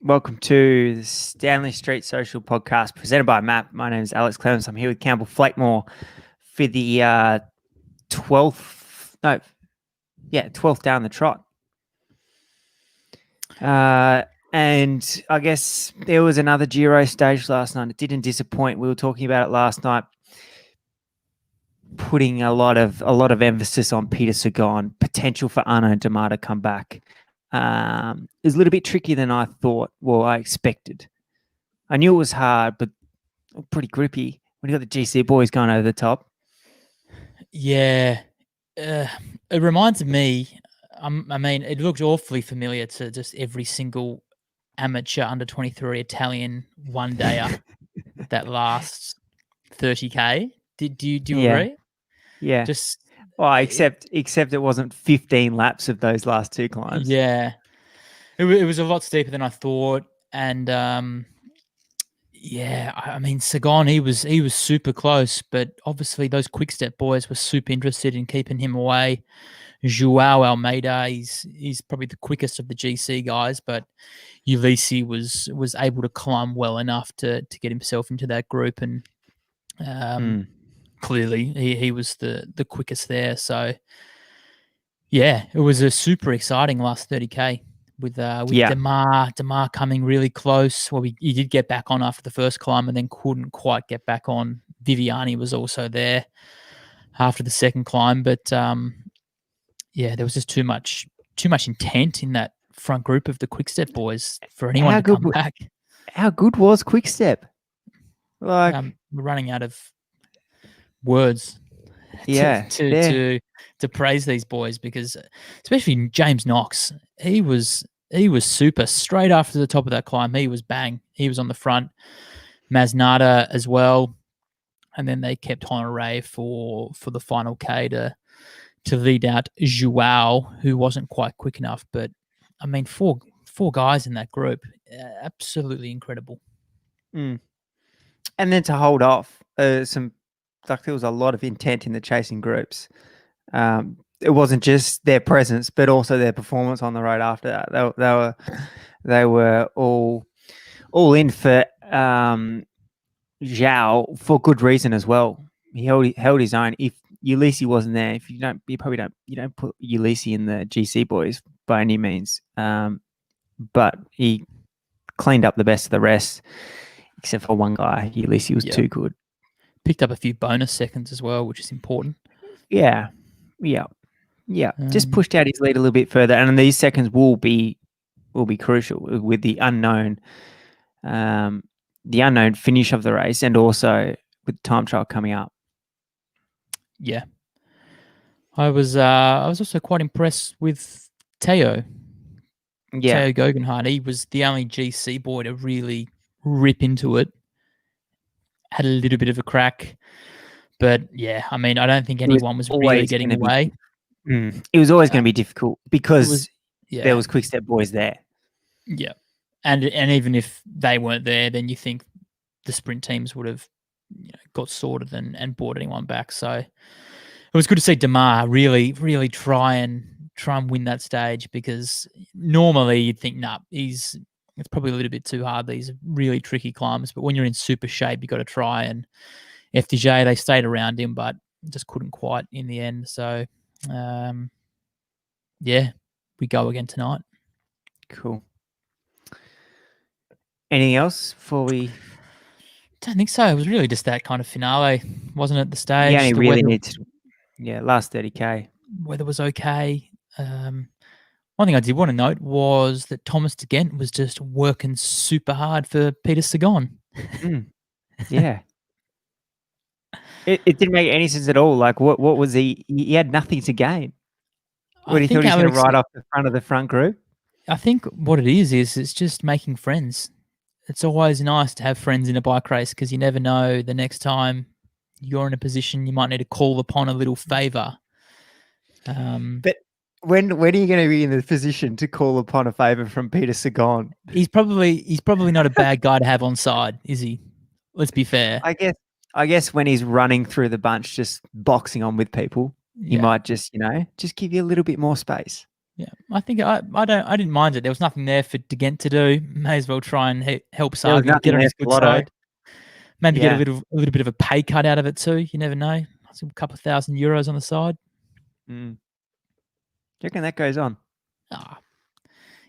Welcome to the Stanley Street Social Podcast presented by Matt. My name is Alex Clemens. I'm here with Campbell Flakemore for the 12th down the trot. And I guess there was another Giro stage last night. It didn't disappoint. We were talking about it last night, putting a lot of emphasis on Peter Sagan, potential for Arnaud and Demar to come back. It was a little bit trickier than I thought. Well, I expected. I knew it was hard, but pretty grippy when you got the GC boys going over the top. Yeah, it reminds me. I mean, it looks awfully familiar to just every single amateur under 23 Italian one dayer that lasts 30k. Do you agree? Yeah. Just except it wasn't 15 laps of those last two climbs. Yeah, it was a lot steeper than I thought, and yeah, I mean Sagan, he was super close, but obviously those quick step boys were super interested in keeping him away. Joao Almeida, he's probably the quickest of the GC guys, but Ulisi was able to climb well enough to get himself into that group, and clearly he was the quickest there. So yeah, it was a super exciting last 30k with Demar coming really close. Well, he did get back on after the first climb and then couldn't quite get back on. Viviani was also there after the second climb, but yeah, there was just too much intent in that front group of the Quickstep boys for anyone to come back. How good was Quickstep? Like, we're running out of words. To praise these boys, because especially James Knox, he was super. Straight after the top of that climb, he was bang. He was on the front. Masnada as well, and then they kept Honoré for the final K to lead out Joao, who wasn't quite quick enough. But I mean, four guys in that group, absolutely incredible. And then to hold off there was a lot of intent in the chasing groups. It wasn't just their presence, but also their performance on the road after that. They were all in for Joao for good reason as well. He held his own. If Ulisi wasn't there, you don't put Ulisi in the GC boys by any means. But he cleaned up the best of the rest, except for one guy. Ulisi was too good. Picked up a few bonus seconds as well, which is important. Yeah. Just pushed out his lead a little bit further, and these seconds will be crucial with the unknown finish of the race, and also with time trial coming up. Yeah, I was also quite impressed with Teo. Teo Guggenhardt. He was the only GC boy to really rip into it. Had a little bit of a crack, but yeah, I mean, I don't think anyone was really getting away. It was always going to be difficult because there was quick step boys there. Yeah, and even if they weren't there, then you think the sprint teams would have got sorted and brought anyone back. So it was good to see Demar really, really try and win that stage, because normally you'd think, it's probably a little bit too hard. These are really tricky climbs, but when you're in super shape, you got to try. And FDJ, they stayed around him, but just couldn't quite in the end. So, yeah, we go again tonight. Cool. Anything else before we? Don't think so. It was really just that kind of finale, wasn't it? The stage. Yeah, you really need to. Yeah, last 30k. Weather was okay. One thing I did want to note was that Thomas de Gent was just working super hard for Peter Sagan. Yeah. It didn't make any sense at all. Like, what was he? He had nothing to gain. What, he thought he was going to ride off the front of the front group? I think what it is it's just making friends. It's always nice to have friends in a bike race, because you never know the next time you're in a position you might need to call upon a little favour. But when are you going to be in the position to call upon a favour from Peter Sagan? He's probably not a bad guy to have on side, is he? Let's be fair. I guess when he's running through the bunch, just boxing on with people, he might just give you a little bit more space. Yeah, I think I didn't mind it. There was nothing there for De Gent to do. May as well try and help Sagan get on his good side. Maybe get a little bit of a pay cut out of it too. You never know. A couple of €1,000 on the side. Do you reckon that goes on?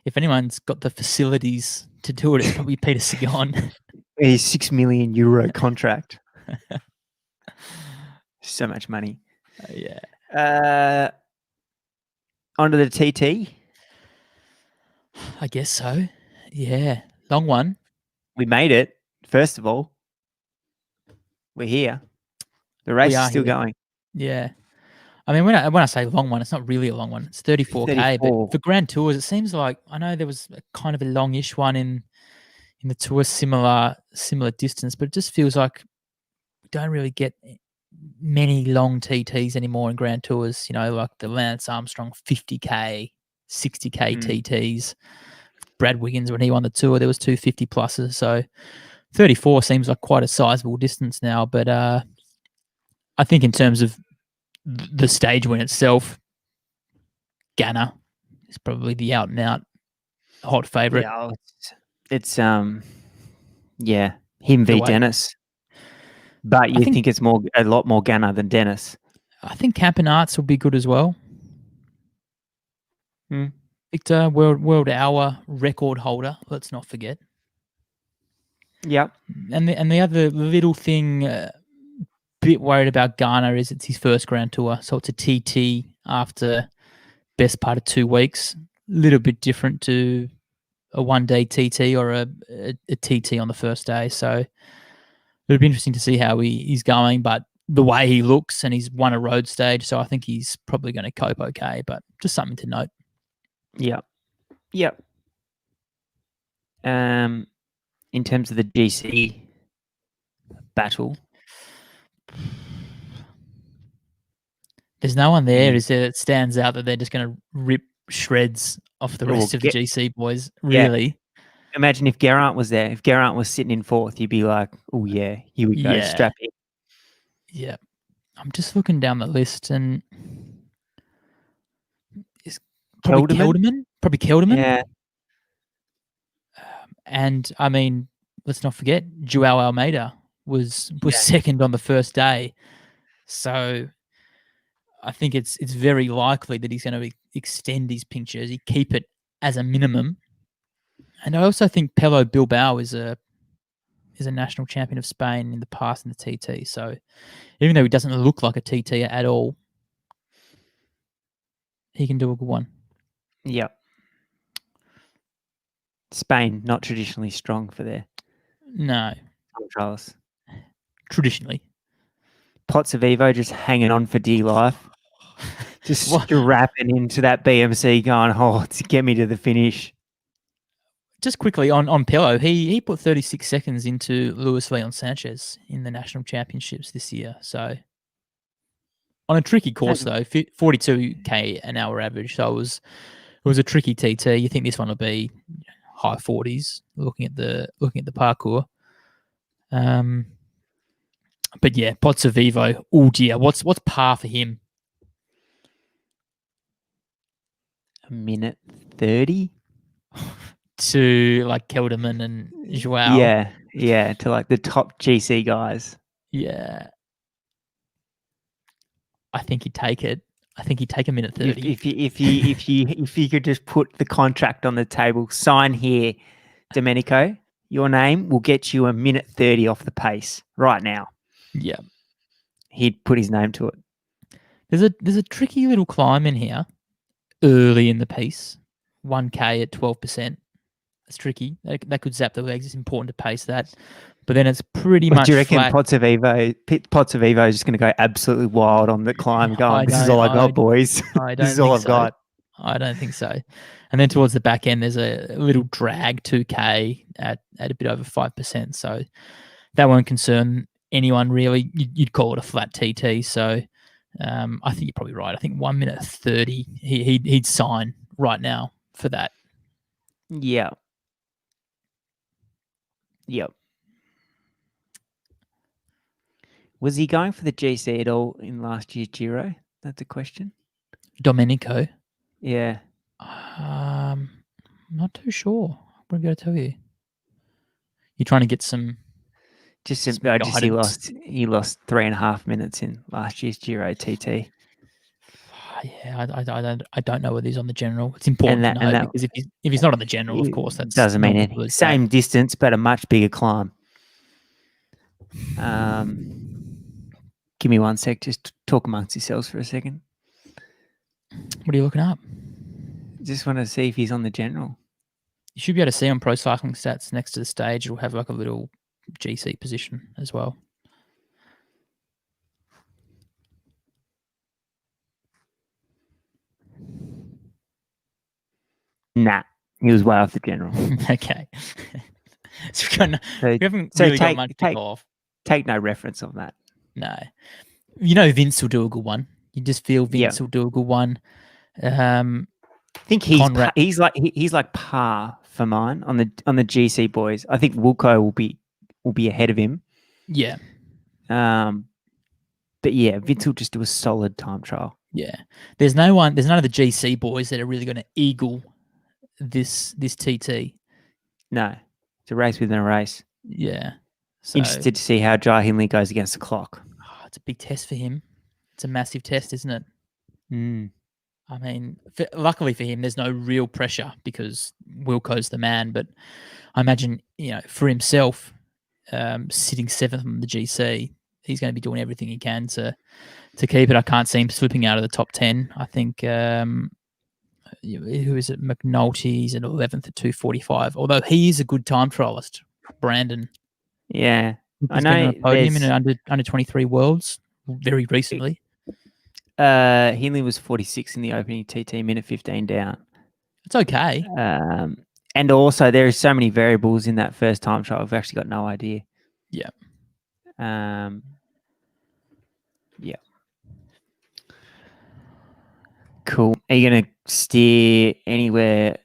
If anyone's got the facilities to do it, it's probably Peter Sagan. His €6 million contract. So much money. Yeah. Onto the TT. I guess so. Yeah. Long one. We made it. First of all, we're here. The race is still going. Yeah. I mean, when I say long one, it's not really a long one. It's 34K. But for Grand Tours, it seems like, I know there was kind of a longish one in the Tour, similar distance, but it just feels like we don't really get many long TTs anymore in Grand Tours. You know, like the Lance Armstrong 50K, 60K TTs. Brad Wiggins, when he won the Tour, there was 250 pluses. So 34 seems like quite a sizable distance now. But I think in terms of the stage win itself, Ganna is probably the out and out hot favorite. Yeah, it's him v Dennis. But you think it's a lot more Ganna than Dennis? I think Campenaerts will be good as well. Victor, world hour record holder. Let's not forget. Yep. And the other little thing, bit worried about Garner is it's his first Grand Tour, so it's a TT after best part of 2 weeks. A little bit different to a 1-day TT or a TT on the first day. So it'll be interesting to see how he's going. But the way he looks, and he's won a road stage, so I think he's probably going to cope okay. But just something to note. Yep. In terms of the GC battle, there's no one there, is there, that stands out that they're just going to rip shreds off the rest of the GC boys, really? Yeah. Imagine if Geraint was there. If Geraint was sitting in 4th, you'd be like, oh, yeah, here we go, strap in. Yeah. I'm just looking down the list, and it's probably Kelderman. Yeah. And, I mean, let's not forget, Joao Almeida was second on the first day. So I think it's very likely that he's going to extend his pink jersey, keep it as a minimum. And I also think Pello Bilbao is a national champion of Spain in the past in the TT. So even though he doesn't look like a TT at all, he can do a good one. Yep. Spain, not traditionally strong for their trials. Traditionally. Pozzovivo just hanging on for dear life. Just strapping into that BMC going, to get me to the finish. Just quickly on Pello, he put 36 seconds into Luis Leon Sanchez in the national championships this year. So on a tricky course though, 42k an hour average. So it was a tricky TT. You think this one will be high 40s looking at the parkour. But yeah, Pozzovivo. Oh dear, what's par for him? A minute 30 to like Kelderman and Joao. Yeah, to like the top GC guys. Yeah, I think he'd take it. I think he'd take a minute 30. If you could just put the contract on the table, sign here, Domenico, your name will get you a minute 30 off the pace right now. Yeah, he'd put his name to it. There's a tricky little climb in here early in the piece, 1K at 12%. It's tricky. That could zap the legs. It's important to pace that. But then it's pretty much. Do you reckon Pozzovivo is just going to go absolutely wild on the climb, going, "This is all I got, boys. This is all I've got." I don't think so. And then towards the back end, there's a little drag 2K at a bit over 5%. So that won't concern anyone really. You'd call it a flat TT. So I think you're probably right. I think 1 minute 30. He'd sign right now for that. Yeah. Yep. Was he going for the GC at all in last year's Giro? That's a question. Domenico. Yeah. Not too sure. What am I going to tell you? You're trying to get some. Just he lost 3.5 minutes in last year's Giro TT. Yeah, I don't know whether he's on the general. It's important to know because if he's not on the general, of course, that doesn't mean anything. Same distance, but a much bigger climb. Give me 1 sec. Just talk amongst yourselves for a second. What are you looking up? Just want to see if he's on the general. You should be able to see on Pro Cycling Stats next to the stage. It'll have like a little GC position as well. Nah, he was way off the general. Okay. So we haven't really got much to go off. Take no reference on that. No. Vince will do a good one. You just feel Vince will do a good one. I think he's like par for mine on the GC boys. I think Wilco will be ahead of him. Yeah. But yeah, Vince will just do a solid time trial. Yeah. There's none of the GC boys that are really going to eagle this TT. No. It's a race within a race. Yeah. So, interested to see how Jai Hindley goes against the clock. It's a big test for him. It's a massive test, isn't it? I mean, luckily for him, there's no real pressure because Wilco's the man. But I imagine, for himself, sitting 7th on the GC, he's going to be doing everything he can to keep it. I can't see him slipping out of the top 10. I think, who is it? McNulty's at 11th at 2:45. Although he is a good time trialist, Brandon. Yeah, I know. Been on a podium in under 23 Worlds very recently. Hindley was 46 in the opening TT, minute 15 down. It's okay. And also there are so many variables in that first time trial. I've actually got no idea. Yeah. Yeah. Cool. Are you going to steer anywhere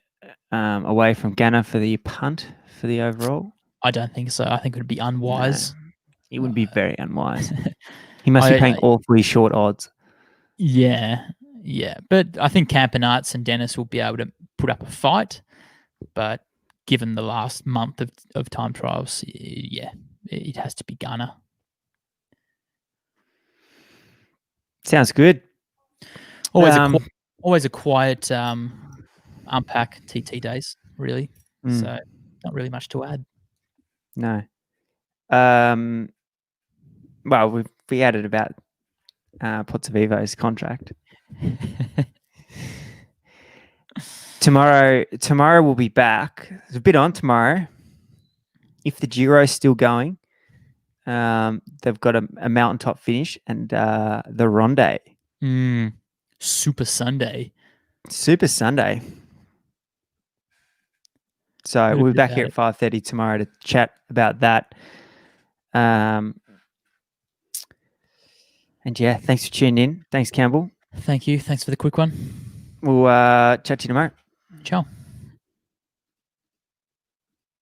away from Ghana for the punt for the overall? I don't think so. I think it would be unwise. No, it would be very unwise. He must be paying awfully short odds. Yeah. But I think Campanarts and Dennis will be able to put up a fight. But given the last month of time trials, it has to be Ghana. Sounds good. Always a quiet unpack TT days, really. So not really much to add. No. Well, we added about Pozzovivo's contract. Tomorrow we'll be back. There's a bit on tomorrow. If the Giro is still going, they've got a mountaintop finish and the Ronde. Super Sunday. So we'll be back here at 5:30 tomorrow to chat about that. And yeah, thanks for tuning in. Thanks, Campbell. Thank you. Thanks for the quick one. We'll chat to you tomorrow. Ciao.